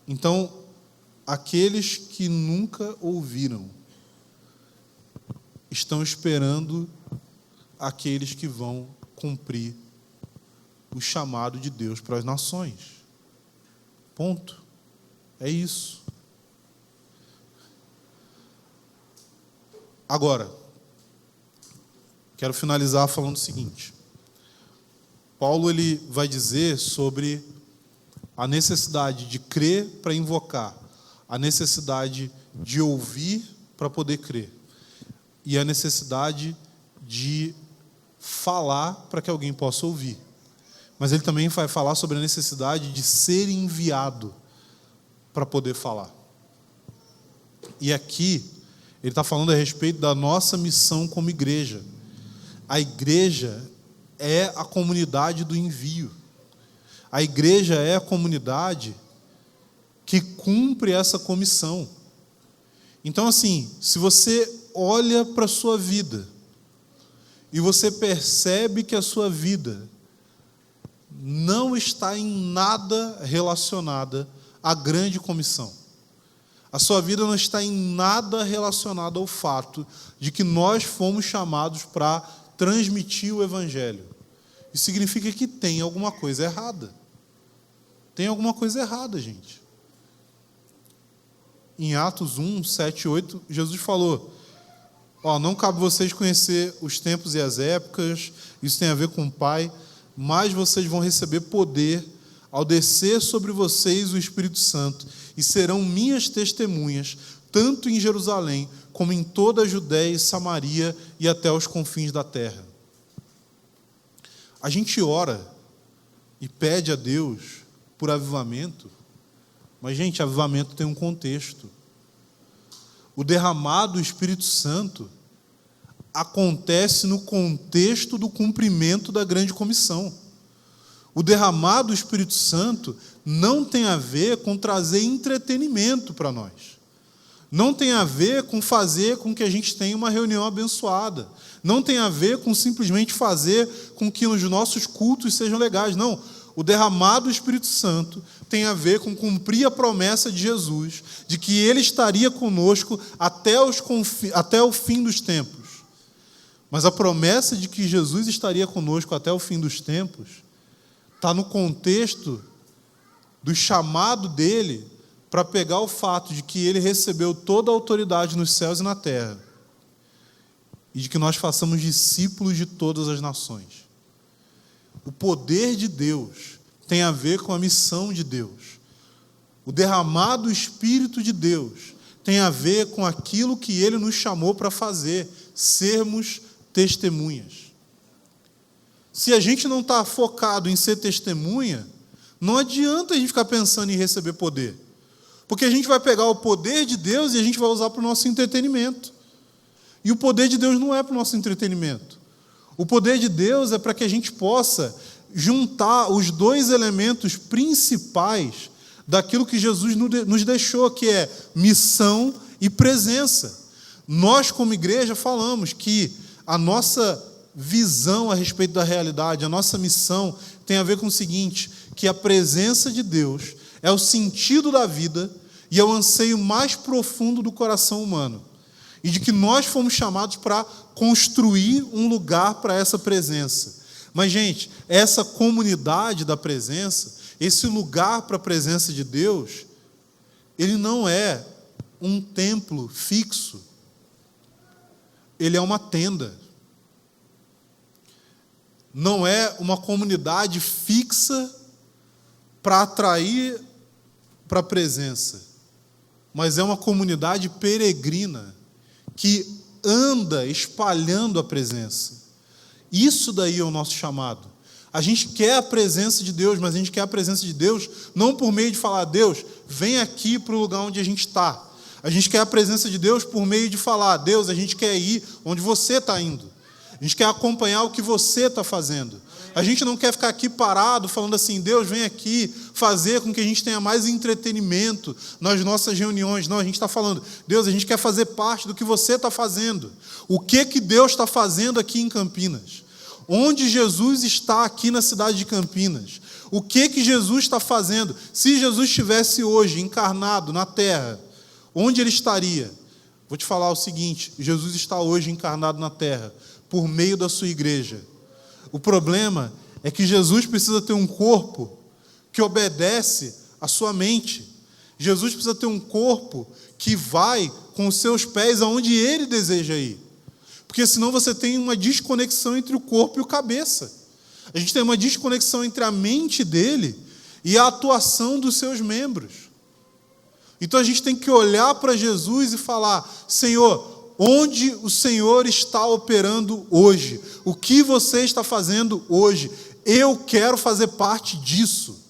Então, aqueles que nunca ouviram estão esperando aqueles que vão cumprir o chamado de Deus para as nações. Ponto. É isso. Agora, quero finalizar falando o seguinte. Paulo ele vai dizer sobre a necessidade de crer para invocar, a necessidade de ouvir para poder crer e a necessidade de falar para que alguém possa ouvir. Mas ele também vai falar sobre a necessidade de ser enviado para poder falar. E aqui ele está falando a respeito da nossa missão como igreja. A igreja é a comunidade do envio. A igreja é a comunidade que cumpre essa comissão. Então, assim, se você olha para a sua vida e você percebe que a sua vida não está em nada relacionada à grande comissão, a sua vida não está em nada relacionada ao fato de que nós fomos chamados para transmitir o Evangelho, isso significa que tem alguma coisa errada. Tem alguma coisa errada, gente. Em Atos 1, 7 e 8, Jesus falou, não cabe vocês conhecer os tempos e as épocas, isso tem a ver com o Pai, mas vocês vão receber poder ao descer sobre vocês o Espírito Santo e serão minhas testemunhas, tanto em Jerusalém, como em toda a Judéia e Samaria e até os confins da terra. A gente ora e pede a Deus por avivamento, mas, gente, avivamento tem um contexto. O derramado do Espírito Santo acontece no contexto do cumprimento da grande comissão. O derramado do Espírito Santo não tem a ver com trazer entretenimento para nós. Não tem a ver com fazer com que a gente tenha uma reunião abençoada. Não tem a ver com simplesmente fazer com que os nossos cultos sejam legais. Não. O derramado do Espírito Santo tem a ver com cumprir a promessa de Jesus, de que Ele estaria conosco até o fim dos tempos. Mas a promessa de que Jesus estaria conosco até o fim dos tempos está no contexto do chamado dele para pegar o fato de que ele recebeu toda a autoridade nos céus e na terra e de que nós façamos discípulos de todas as nações. O poder de Deus tem a ver com a missão de Deus. O derramado Espírito de Deus tem a ver com aquilo que Ele nos chamou para fazer, sermos testemunhas. Se a gente não está focado em ser testemunha, não adianta a gente ficar pensando em receber poder. Porque a gente vai pegar o poder de Deus e a gente vai usar para o nosso entretenimento. E o poder de Deus não é para o nosso entretenimento. O poder de Deus é para que a gente possa juntar os dois elementos principais daquilo que Jesus nos deixou, que é missão e presença. Nós, como igreja, falamos que a nossa visão a respeito da realidade, a nossa missão tem a ver com o seguinte, que a presença de Deus é o sentido da vida e é o anseio mais profundo do coração humano. E de que nós fomos chamados para construir um lugar para essa presença. Mas, gente, essa comunidade da presença, esse lugar para a presença de Deus, ele não é um templo fixo. Ele é uma tenda. Não é uma comunidade fixa para atrair para a presença, mas é uma comunidade peregrina que anda espalhando a presença. Isso daí é o nosso chamado. A gente quer a presença de Deus, mas a gente quer a presença de Deus não por meio de falar, Deus, vem aqui para o lugar onde a gente está. A gente quer a presença de Deus por meio de falar, Deus, a gente quer ir onde você está indo. A gente quer acompanhar o que você está fazendo. A gente não quer ficar aqui parado falando assim, Deus, vem aqui fazer com que a gente tenha mais entretenimento nas nossas reuniões. Não, a gente está falando, Deus, a gente quer fazer parte do que você está fazendo. O que Deus está fazendo aqui em Campinas? Onde Jesus está aqui na cidade de Campinas? O que Jesus está fazendo? Se Jesus estivesse hoje encarnado na terra, onde ele estaria? Vou te falar o seguinte, Jesus está hoje encarnado na terra, por meio da sua igreja. O problema é que Jesus precisa ter um corpo que obedece à sua mente. Jesus precisa ter um corpo que vai com os seus pés aonde ele deseja ir. Porque senão você tem uma desconexão entre o corpo e o cabeça. A gente tem uma desconexão entre a mente dele e a atuação dos seus membros. Então a gente tem que olhar para Jesus e falar, Senhor, onde o Senhor está operando hoje? O que você está fazendo hoje? Eu quero fazer parte disso.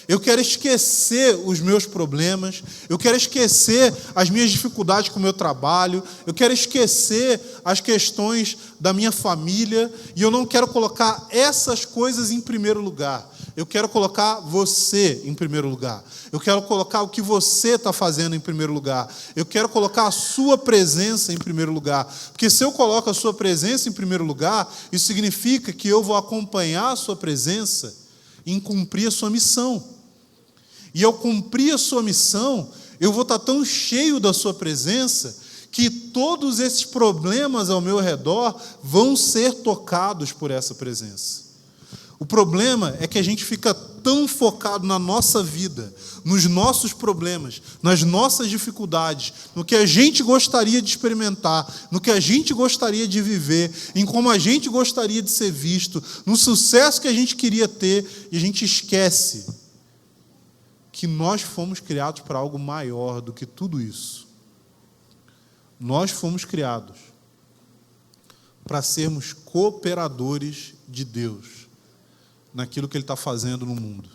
Eu quero esquecer os meus problemas, eu quero esquecer as minhas dificuldades com o meu trabalho, eu quero esquecer as questões da minha família, e eu não quero colocar essas coisas em primeiro lugar. Eu quero colocar você em primeiro lugar. Eu quero colocar o que você está fazendo em primeiro lugar. Eu quero colocar a sua presença em primeiro lugar. Porque se eu coloco a sua presença em primeiro lugar, isso significa que eu vou acompanhar a sua presença em cumprir a sua missão. E ao cumprir a sua missão, eu vou estar tão cheio da sua presença que todos esses problemas ao meu redor vão ser tocados por essa presença. O problema é que a gente fica tão focado na nossa vida, nos nossos problemas, nas nossas dificuldades, no que a gente gostaria de experimentar, no que a gente gostaria de viver, em como a gente gostaria de ser visto, no sucesso que a gente queria ter, e a gente esquece que nós fomos criados para algo maior do que tudo isso. Nós fomos criados para sermos cooperadores de Deus naquilo que Ele está fazendo no mundo.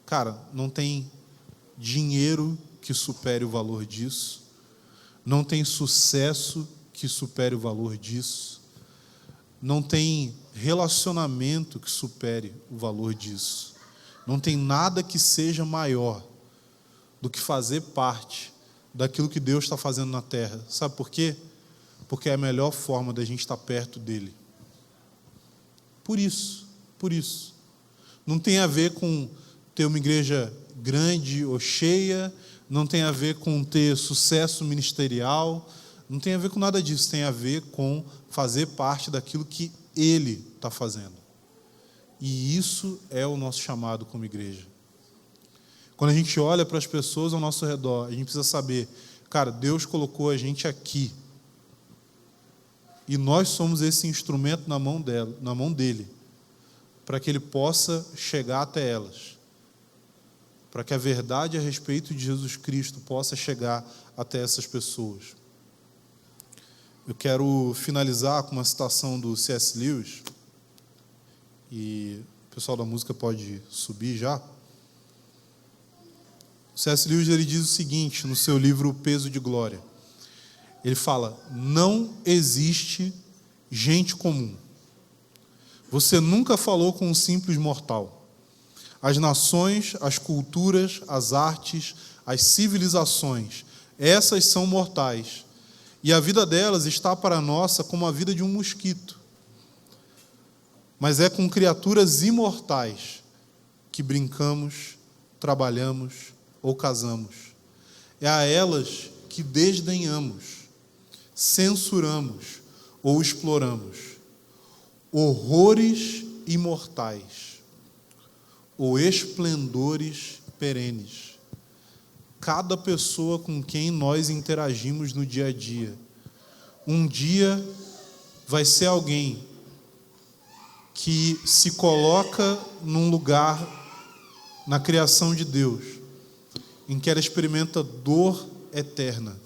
Cara, não tem dinheiro que supere o valor disso, não tem sucesso que supere o valor disso, não tem relacionamento que supere o valor disso. Não tem nada que seja maior do que fazer parte daquilo que Deus está fazendo na terra. Sabe por quê? Porque é a melhor forma da gente estar perto dEle. Por isso. Não tem a ver com ter uma igreja grande ou cheia, não tem a ver com ter sucesso ministerial, não tem a ver com nada disso, tem a ver com fazer parte daquilo que Ele está fazendo. E isso é o nosso chamado como igreja. Quando a gente olha para as pessoas ao nosso redor, a gente precisa saber, cara, Deus colocou a gente aqui. E nós somos esse instrumento na mão dele, para que ele possa chegar até elas. Para que a verdade a respeito de Jesus Cristo possa chegar até essas pessoas. Eu quero finalizar com uma citação do C.S. Lewis. E o pessoal da música pode subir já. O C.S. Lewis ele diz o seguinte, no seu livro O Peso de Glória. Ele fala, não existe gente comum. Você nunca falou com um simples mortal. As nações, as culturas, as artes, as civilizações, essas são mortais. E a vida delas está para a nossa como a vida de um mosquito. Mas é com criaturas imortais que brincamos, trabalhamos ou casamos. É a elas que desdenhamos, censuramos ou exploramos. Horrores imortais ou esplendores perenes. Cada pessoa com quem nós interagimos no dia a dia, um dia vai ser alguém que se coloca num lugar na criação de Deus, em que ela experimenta dor eterna.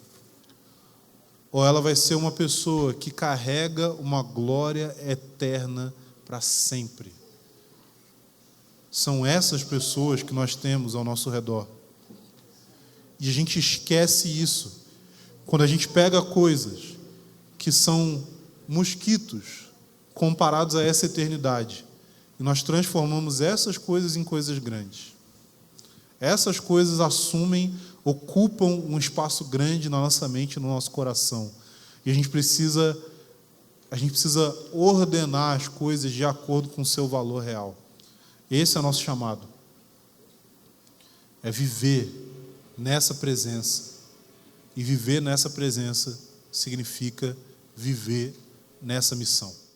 Ou ela vai ser uma pessoa que carrega uma glória eterna para sempre. São essas pessoas que nós temos ao nosso redor. E a gente esquece isso quando a gente pega coisas que são mosquitos comparados a essa eternidade. E nós transformamos essas coisas em coisas grandes. Essas coisas ocupam um espaço grande na nossa mente e no nosso coração. E a gente precisa ordenar as coisas de acordo com o seu valor real. Esse é o nosso chamado. É viver nessa presença. E viver nessa presença significa viver nessa missão.